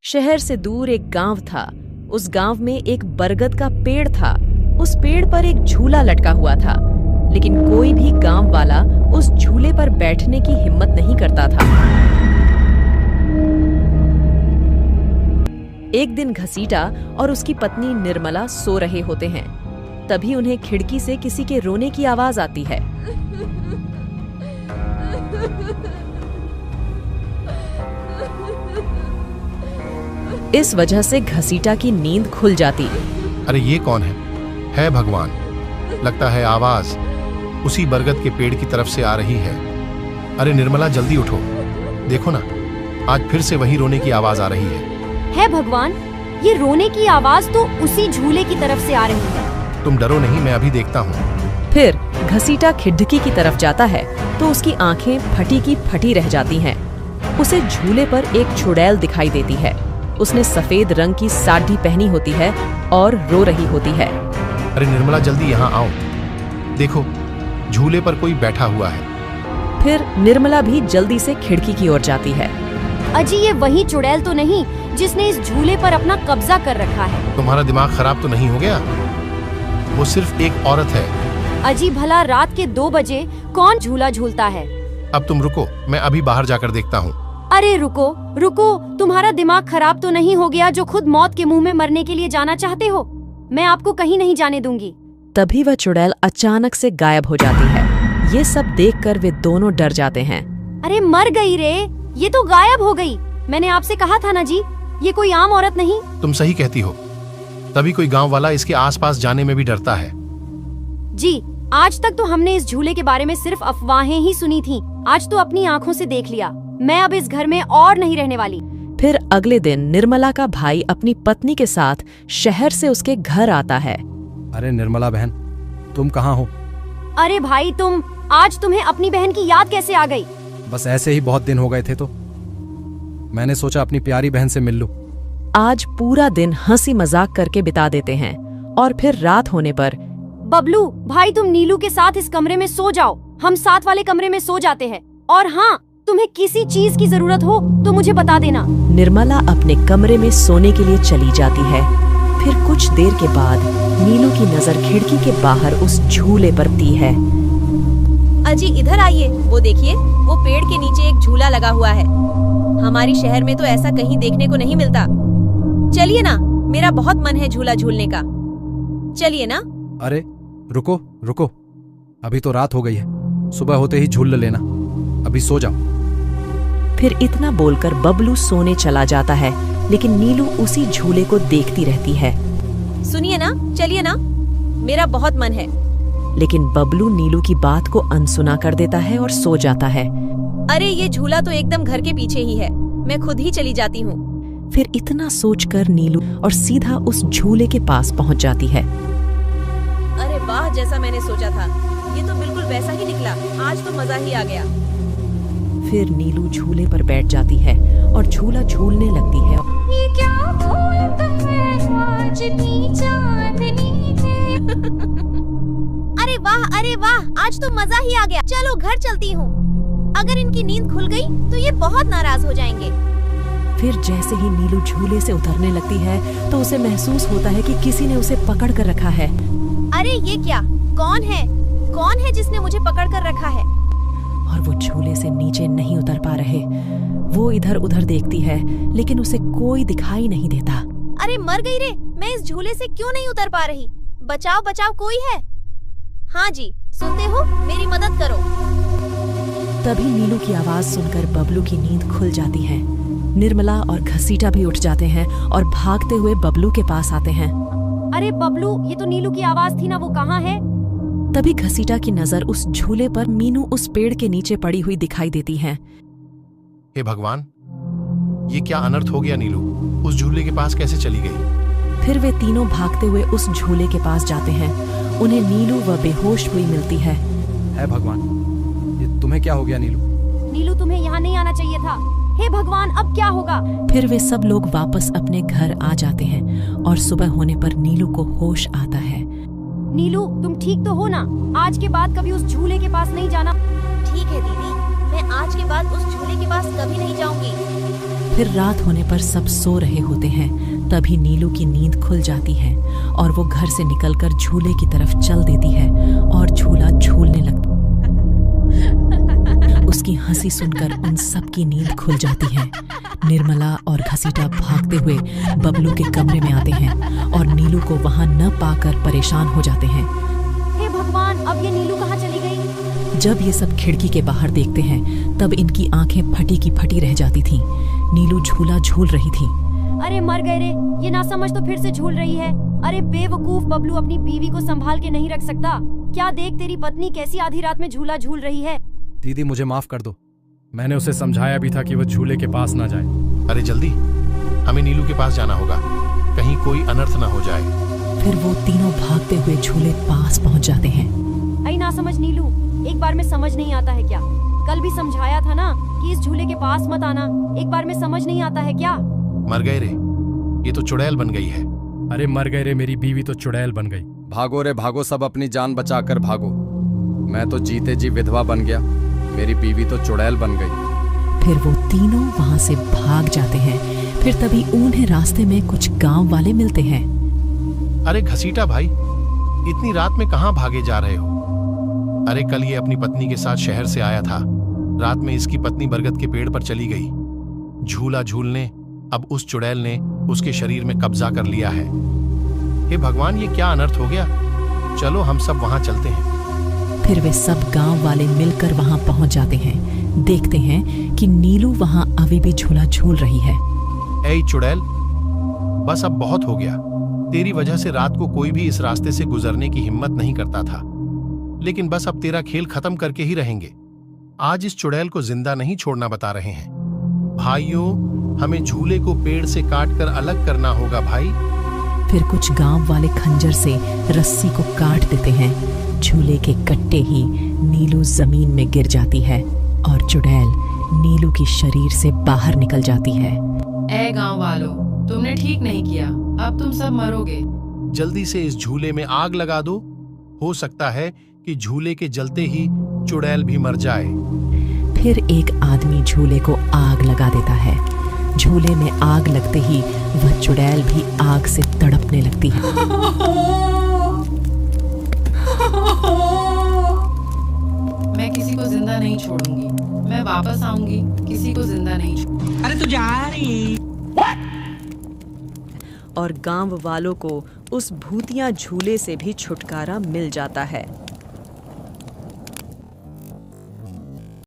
शहर से दूर एक गांव था। उस गांव में एक बरगद का पेड़ था। उस पेड़ पर एक झूला लटका हुआ था, लेकिन कोई भी गांव वाला उस झूले पर बैठने की हिम्मत नहीं करता था। एक दिन घसीटा और उसकी पत्नी निर्मला सो रहे होते हैं। तभी उन्हें खिड़की से किसी के रोने की आवाज आती है। इस वजह से घसीटा की नींद खुल जाती। अरे ये कौन है? है भगवान, लगता है आवाज उसी बरगद के पेड़ की तरफ से आ रही है। अरे निर्मला जल्दी उठो, देखो ना, आज फिर से वही रोने की आवाज आ रही है भगवान, ये रोने की आवाज तो उसी झूले की तरफ से आ रही है। तुम डरो नहीं, मैं अभी देखता हूँ। फिर घसीटा खिड़की की तरफ जाता है तो उसकी आंखें फटी की फटी रह जाती हैं। उसे झूले पर एक चुड़ैल दिखाई देती है। उसने सफेद रंग की साड़ी पहनी होती है और रो रही होती है। अरे निर्मला जल्दी यहाँ आओ, देखो झूले पर कोई बैठा हुआ है। फिर निर्मला भी जल्दी से खिड़की की ओर जाती है। अजी ये वही चुड़ैल तो नहीं जिसने इस झूले पर अपना कब्जा कर रखा है? तुम्हारा दिमाग खराब तो नहीं हो गया? वो सिर्फ एक औरत है। अजी भला रात के 2 बजे कौन झूला झूलता है? अब तुम रुको, मैं अभी बाहर जाकर देखता हूँ। अरे रुको रुको, तुम्हारा दिमाग खराब तो नहीं हो गया जो खुद मौत के मुंह में मरने के लिए जाना चाहते हो? मैं आपको कहीं नहीं जाने दूंगी। तभी वह चुड़ैल अचानक से गायब हो जाती है। ये सब देखकर वे दोनों डर जाते हैं। अरे मर गई रे, ये तो गायब हो गई। मैंने आपसे कहा था ना जी, ये कोई आम औरत नहीं। तुम सही कहती हो, तभी कोई गांव वाला इसके आसपास जाने में भी डरता है। जी आज तक तो हमने इस झूले के बारे में सिर्फ अफवाहें ही सुनी थी, आज तो अपनी आंखों से देख लिया। मैं अब इस घर में और नहीं रहने वाली। फिर अगले दिन निर्मला का भाई अपनी पत्नी के साथ शहर से उसके घर आता है। अरे निर्मला बहन, तुम कहाँ हो? अरे भाई आज तुम्हें अपनी बहन की याद कैसे आ गई? बस ऐसे ही बहुत दिन हो गए थे तो मैंने सोचा अपनी प्यारी बहन से मिल लूं। आज पूरा दिन हंसी मजाक करके बिता देते हैं और फिर रात होने पर बबलू भाई तुम नीलू के साथ इस कमरे में सो जाओ, हम साथ वाले कमरे में सो जाते हैं। और हाँ, तुम्हें किसी चीज की जरूरत हो तो मुझे बता देना। निर्मला अपने कमरे में सोने के लिए चली जाती है। फिर कुछ देर के बाद नीलू की नजर खिड़की के बाहर उस झूले पर पड़ती है। अजी इधर आइए, वो देखिए, वो पेड़ के नीचे एक झूला लगा हुआ है। हमारी शहर में तो ऐसा कहीं देखने को नहीं मिलता। चलिए ना, मेरा बहुत मन है झूला झूलने का। चलिए ना। अरे रुको रुको, अभी तो रात हो गई है, सुबह होते ही झूल लेना, अभी सो जाओ। फिर इतना बोलकर बबलू सोने चला जाता है, लेकिन नीलू उसी झूले को देखती रहती है। सुनिए ना, चलिए ना, मेरा बहुत मन है। लेकिन बबलू नीलू की बात को अनसुना कर देता है और सो जाता है। अरे ये झूला तो एकदम घर के पीछे ही है, मैं खुद ही चली जाती हूँ। फिर इतना सोचकर नीलू और सीधा उस झूले के पास पहुँच जाती है। अरे वाह, जैसा मैंने सोचा था, ये तो बिल्कुल वैसा ही निकला। आज तो मजा ही आ गया। फिर नीलू झूले पर बैठ जाती है और झूला झूलने लगती है। ये क्या बोलता है आज भी चांदनी में। अरे वाह, आज तो मजा ही आ गया। चलो घर चलती हूँ। अगर इनकी नींद खुल गई तो ये बहुत नाराज हो जाएंगे। फिर जैसे ही नीलू झूले से उतरने लगती है तो उसे महसूस होता है कि किसी ने उसे पकड़ कर रखा है। अरे ये क्या, कौन है जिसने मुझे पकड़ कर रखा है? और वो झूले से नीचे नहीं उतर पा रहे। वो इधर उधर देखती है, लेकिन उसे कोई दिखाई नहीं देता। अरे मर गई रे, मैं इस झूले से क्यों नहीं उतर पा रही? बचाओ बचाओ, कोई है? हाँ जी, सुनते हो, मेरी मदद करो। तभी नीलू की आवाज सुनकर बबलू की नींद खुल जाती है। निर्मला और घसीटा भी उठ जाते हैं और भागते हुए बबलू के पास आते हैं। अरे बबलू, ये तो नीलू की आवाज थी ना, वो कहाँ है? तभी घसीटा की नजर उस झूले पर मीनू उस पेड़ के नीचे पड़ी हुई दिखाई देती है। हे भगवान, ये क्या अनर्थ हो गया? नीलू उस झूले के पास कैसे चली गई? फिर वे तीनों भागते हुए उस झूले के पास जाते हैं। उन्हें नीलू व बेहोश हुई मिलती है। हे भगवान, ये तुम्हें क्या हो गया नीलू? नीलू तुम्हें यहाँ नहीं आना चाहिए था। हे भगवान, अब क्या होगा? फिर वे सब लोग वापस अपने घर आ जाते हैं और सुबह होने पर नीलू को होश आता है। नीलू तुम ठीक तो हो ना? आज के बाद कभी उस झूले के पास नहीं जाना। ठीक है दीदी, मैं आज के बाद उस झूले के पास कभी नहीं जाऊंगी। फिर रात होने पर सब सो रहे होते हैं। तभी नीलू की नींद खुल जाती है और वो घर से निकलकर झूले की तरफ चल देती है और झूला झूलने लगती। उसकी हंसी सुनकर उन सब की नींद खुल जाती है। निर्मला और घसीटा भागते हुए बबलू के कमरे में आते हैं और नीलू को वहां न पाकर परेशान हो जाते हैं। हे भगवान, अब ये नीलू कहाँ चली गई? जब ये सब खिड़की के बाहर देखते हैं तब इनकी आंखें फटी की फटी रह जाती थीं। नीलू झूला झूल रही थी। अरे मर गए रे, ये नासमझ तो फिर से झूल रही है। अरे बेवकूफ, बबलू अपनी बीवी को संभाल के नहीं रख सकता क्या? देख तेरी पत्नी कैसी आधी रात में झूला झूल रही है। दीदी मुझे माफ कर दो, मैंने उसे समझाया भी था कि वो झूले के पास ना जाए। अरे जल्दी, हमें नीलू के पास जाना होगा, कहीं कोई अनर्थ ना हो जाए। फिर वो तीनों भागते हुए झूले पास पहुंच जाते हैं। अरे नासमझ नीलू, एक बार में समझ नहीं आता है क्या? कल भी समझाया था ना कि इस झूले के पास मत आना। एक बार में समझ नहीं आता है क्या? मर गए रे, ये तो चुड़ैल बन गई है। अरे मर गए रे, मेरी बीवी तो चुड़ैल बन गई। भागो रे भागो, सब अपनी जान बचाकर भागो। मैं तो जीते जी विधवा बन गया, मेरी बीवी तो चुड़ैल बन गई। फिर वो तीनों वहां से भाग जाते हैं। फिर तभी उन्हें रास्ते में कुछ गांव वाले मिलते हैं। अरे घसीटा भाई, इतनी रात में कहाँ भागे जा रहे हो? अरे कल ये अपनी पत्नी के साथ शहर से आया था, रात में इसकी पत्नी बरगद के पेड़ पर चली गई झूला झूलने। अब उस चुड़ैल ने उसके शरीर में कब्जा कर लिया है। हे भगवान, ये क्या अनर्थ हो गया? चलो हम सब वहां चलते हैं। फिर वे सब गांव वाले मिलकर वहां पहुंच जाते हैं। देखते हैं कि नीलू वहां अभी भी झूला झूल रही है। ऐ चुड़ैल, बस अब बहुत हो गया। तेरी वजह से रात को कोई भी इस रास्ते से गुजरने की हिम्मत नहीं करता था, लेकिन बस अब तेरा खेल खत्म करके ही रहेंगे। आज इस चुड़ैल को जिंदा नहीं छोड़ना बता रहे हैं। भाइयों, हमें झूले को पेड़ से काटकर अलग करना होगा भाई। फिर कुछ गांव वाले खंजर से रस्सी को काट देते हैं। झूले के कट्टे ही नीलू जमीन में गिर जाती है और चुड़ैल नीलू की शरीर से बाहर निकल जाती है। ए गांव वालों, तुमने ठीक नहीं किया, अब तुम सब मरोगे। जल्दी से इस झूले में आग लगा दो, हो सकता है कि झूले के जलते ही चुड़ैल भी मर जाए। फिर एक आदमी झूले को आग लगा देता है। झूले में आग लगते ही वह चुड़ैल भी आग से तड़पने लगती है। मैं किसी को जिंदा नहीं छोड़ूंगी, मैं वापस आऊंगी, किसी को जिंदा नहीं छोड़ूंगी। अरे तू जा रही? और गांव वालों को उस भूतिया झूले से भी छुटकारा मिल जाता है।